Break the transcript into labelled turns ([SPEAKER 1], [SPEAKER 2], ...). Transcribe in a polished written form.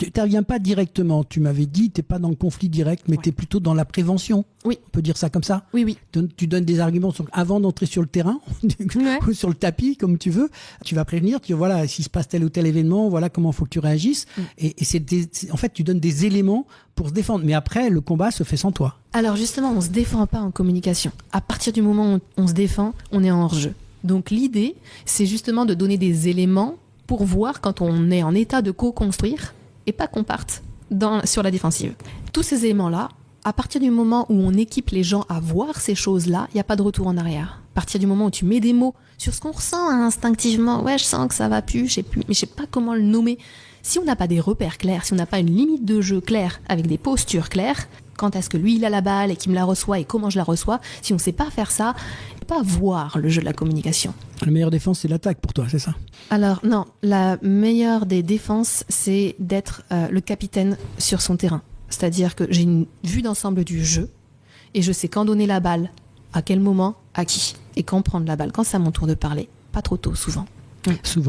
[SPEAKER 1] Tu n'interviens pas directement. Tu m'avais dit, tu n'es pas dans le conflit direct, mais tu es plutôt dans la prévention.
[SPEAKER 2] Oui.
[SPEAKER 1] On peut dire ça comme ça?
[SPEAKER 2] Oui.
[SPEAKER 1] Tu donnes des arguments avant d'entrer sur le terrain ou sur le tapis, comme tu veux. Tu vas prévenir, tu dis, voilà, s'il se passe tel ou tel événement, voilà comment il faut que tu réagisses. Et en fait, tu donnes des éléments pour se défendre. Mais après, le combat se fait sans toi.
[SPEAKER 2] Alors justement, on ne se défend pas en communication. À partir du moment où on se défend, on est en hors-jeu. Donc l'idée, c'est justement de donner des éléments pour voir quand on est en état de co-construire et pas qu'on parte sur la défensive. Tous ces éléments-là, à partir du moment où on équipe les gens à voir ces choses-là, il n'y a pas de retour en arrière. À partir du moment où tu mets des mots sur ce qu'on ressent instinctivement, ouais, je sens que ça va plus, je sais plus, mais je sais pas comment le nommer. Si on n'a pas des repères clairs, si on n'a pas une limite de jeu claire avec des postures claires, quand est-ce que lui il a la balle et qu'il me la reçoit et comment je la reçois, si on ne sait pas faire ça, on ne peut pas voir le jeu de la communication.
[SPEAKER 1] La meilleure défense, c'est l'attaque pour toi, c'est ça?
[SPEAKER 2] Alors non, la meilleure des défenses, c'est d'être le capitaine sur son terrain. C'est-à-dire que j'ai une vue d'ensemble du jeu et je sais quand donner la balle, à quel moment, à qui, et quand prendre la balle. Quand c'est à mon tour de parler, pas trop tôt souvent.
[SPEAKER 1] Souvent.